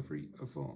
3, a 4.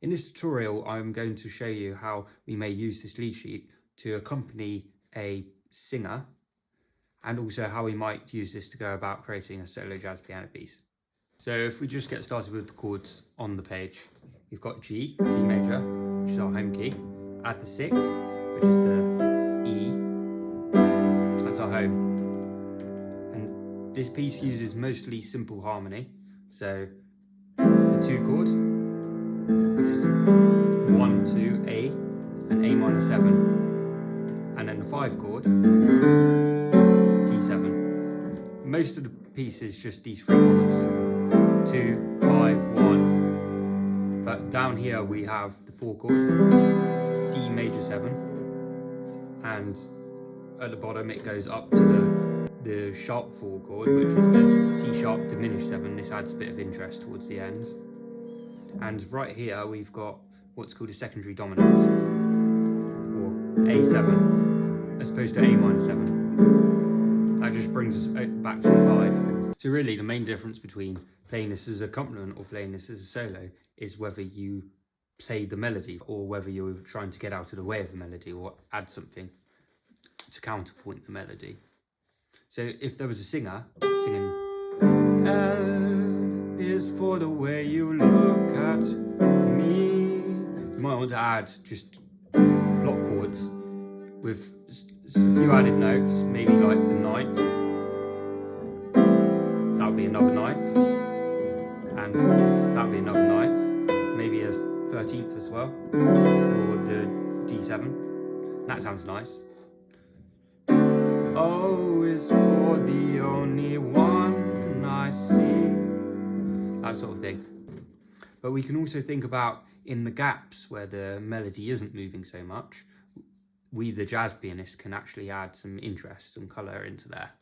In this tutorial, I'm going to show you how we may use this lead sheet to accompany a singer, and also how we might use this to go about creating a solo jazz piano piece. So if we just get started with the chords on the page, we've got G major, which is our home key, add the 6th, which is the E, that's our home. And this piece uses mostly simple harmony, so the 2 chord, which is 1, 2, A, and A minor 7, and then the 5 chord, D7. Most of the piece is just these 3 chords, 2, 5, 1, but down here we have the 4 chord, C major 7, and at the bottom it goes up to the sharp 4 chord, which is the C sharp diminished 7. This adds a bit of interest towards the end. And right here we've got what's called a secondary dominant, or A7, as opposed to A minor 7. That just brings us back to the 5. So really the main difference between playing this as an accompaniment or playing this as a solo is whether you play the melody or whether you're trying to get out of the way of the melody or add something to counterpoint the melody. So if there was a singer singing L is for the way you look at me, you might want to add just block chords with a few added notes, maybe like the 9th, that would be another 9th, and that would be another 9th, maybe a 13th as well for the D7. That sounds nice. O is for the only one I see, that sort of thing. But we can also think about in the gaps where the melody isn't moving so much, we the jazz pianist can actually add some interest, some colour into there.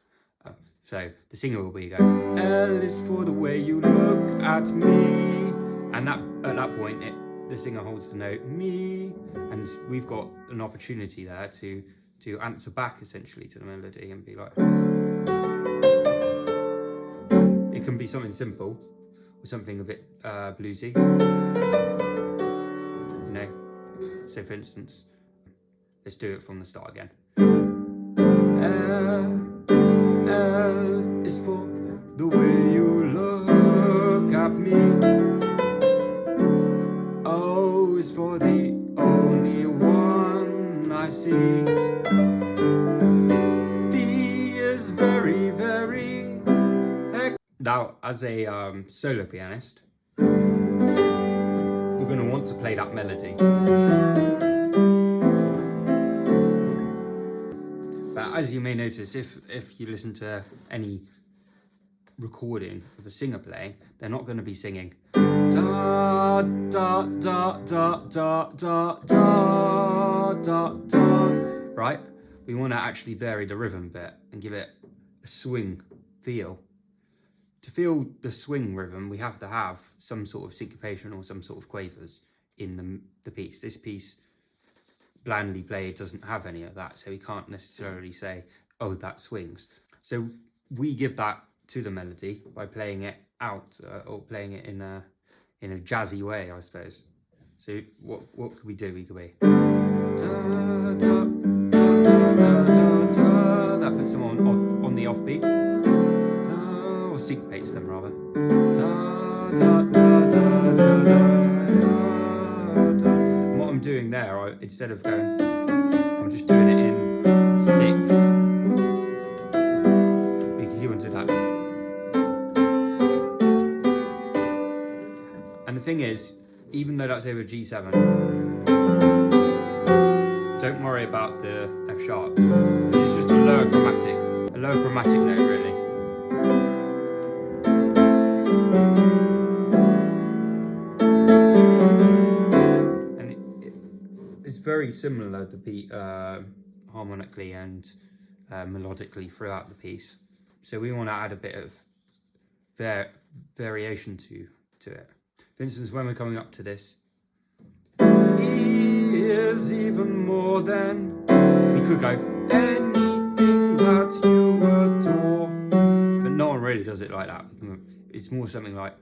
So the singer will be going, L is for the way you look at me, and that at that point the singer holds the note me, and we've got an opportunity there to answer back essentially to the melody and be like, it can be something simple or something a bit bluesy, you know. So for instance, let's do it from the start again. L is for the way you look at me. O is for the only one I see. V is very, very. Now, as a solo pianist, we're going to want to play that melody. But as you may notice, if you listen to any recording of a singer playing, they're not going to be singing da da da da da da da da da, right? We want to actually vary the rhythm a bit and give it a swing feel. To feel the swing rhythm, we have to have some sort of syncopation or some sort of quavers in the piece. This piece, blandly played, doesn't have any of that, so we can't necessarily say, oh, that swings. So we give that to the melody by playing it out or playing it in a jazzy way, I suppose. So what could we do? We could be da, da, da, da, da, da, da. That puts them on the offbeat, or syncopates them rather. Da, da, da, da, da, da, da. And what I'm doing there, instead of going, I'm just doing it in 6. We can keep on to that. And the thing is, even though that's over G7, don't worry about the F sharp. It's just a lower chromatic note really. very similar harmonically and melodically throughout the piece. So we want to add a bit of variation to it. For instance, when we're coming up to this, he is even more than, we could go anything that you adore, but no one really does it like that. It's more something like,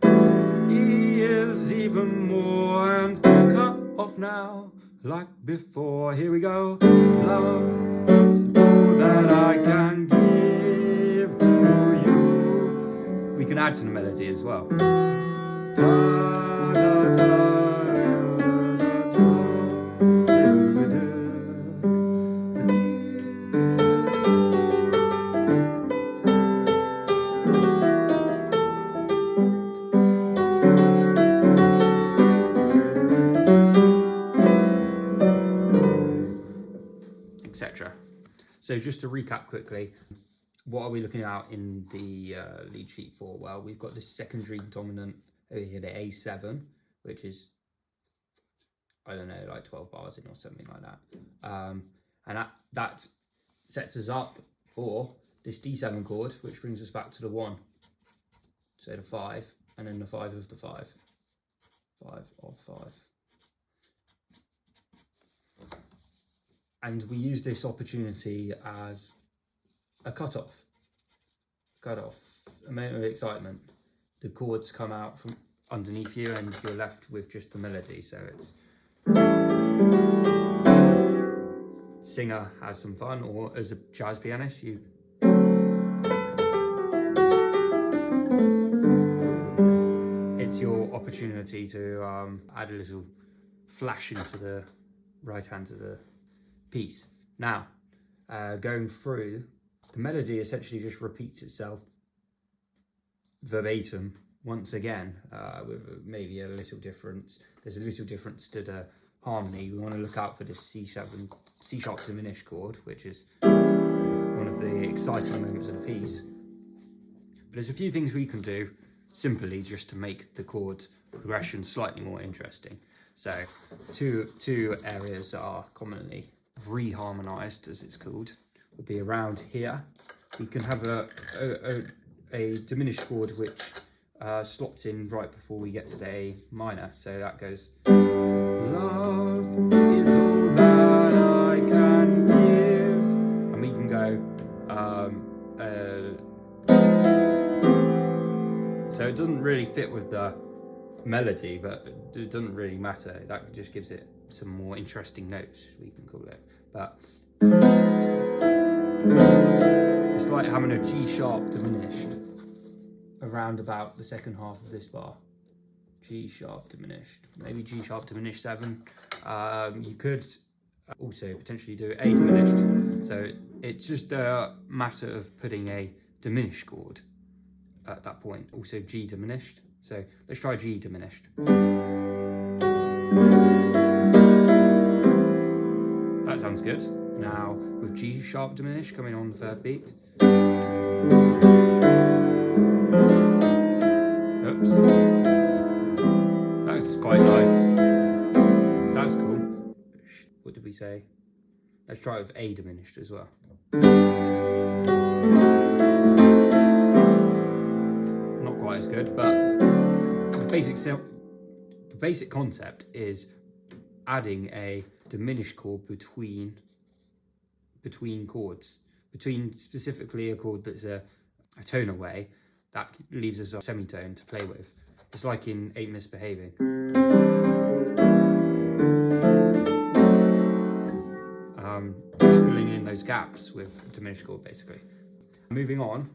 he is even more, and cut off now like before. Here we go. Love is all that I can give to you. We can add to the melody as well. Da, da, da. Etc. So just to recap quickly, what are we looking at in the lead sheet for? Well, we've got this secondary dominant over here, the A7, which is, I don't know, like 12 bars in or something like that. And that sets us up for this D7 chord, which brings us back to the 1. So the 5, and then the 5 of the 5. 5 of 5. And we use this opportunity as a cut-off, a moment of excitement. The chords come out from underneath you and you're left with just the melody. So it's singer has some fun, or as a jazz pianist, it's your opportunity to add a little flash into the right hand of the piece. Now, going through, the melody essentially just repeats itself verbatim once again, with maybe a little difference. There's a little difference to the harmony. We want to look out for this C sharp diminished chord, which is one of the exciting moments of the piece. But there's a few things we can do simply just to make the chord progression slightly more interesting. So two areas that are commonly reharmonized, as it's called, would be around here. We can have a diminished chord which slots in right before we get to the A minor. So that goes, love is all that I can give. And we can go, so it doesn't really fit with the melody, but it doesn't really matter. That just gives it some more interesting notes, we can call it. But it's like having a G sharp diminished around about the second half of this bar. G sharp diminished, maybe G sharp diminished 7. You could also potentially do A diminished. So it's just a matter of putting a diminished chord at that point. Also G diminished. So let's try G diminished. That sounds good. Now with G sharp diminished coming on the third beat. Oops. That's quite nice. Sounds cool. What did we say? Let's try it with A diminished as well. Not quite as good, but the basic concept is adding a diminished chord between chords, between specifically a chord that's a tone away. That leaves us a semitone to play with. It's like in Ain't Misbehaving. Just filling in those gaps with diminished chord, basically. Moving on,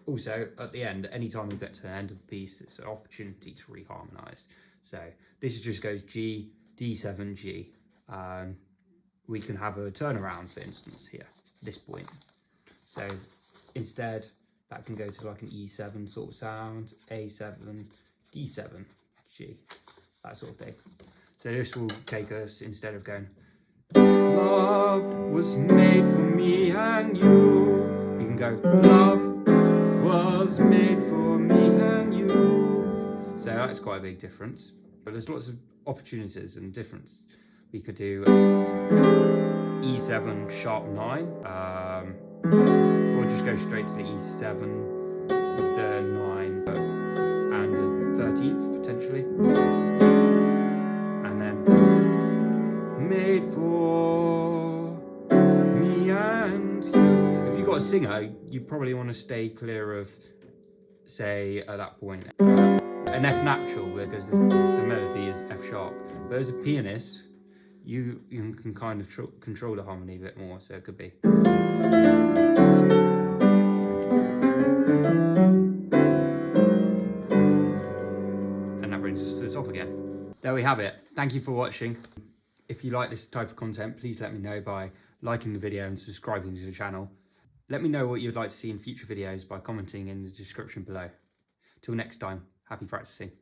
also at the end, anytime we get to the end of the piece, it's an opportunity to reharmonize. So this just goes G, D7, G. We can have a turnaround, for instance, here, this point. So instead, that can go to like an E7 sort of sound, A7, D7, G, that sort of thing. So this will take us, instead of going, love was made for me and you, we can go, love was made for me and you. So that's quite a big difference. But there's lots of opportunities and difference We could do E7 sharp 9, or just go straight to the E7 with the 9 and the 13th potentially, and then made for me and you. If you've got a singer, you probably want to stay clear of, say at that point, an F natural, because the melody is F sharp. But as a pianist, you can kind of control the harmony a bit more, so it could be. And that brings us to the top again. There we have it. Thank you for watching. If you like this type of content, please let me know by liking the video and subscribing to the channel. Let me know what you'd like to see in future videos by commenting in the description below. Till next time, happy practicing.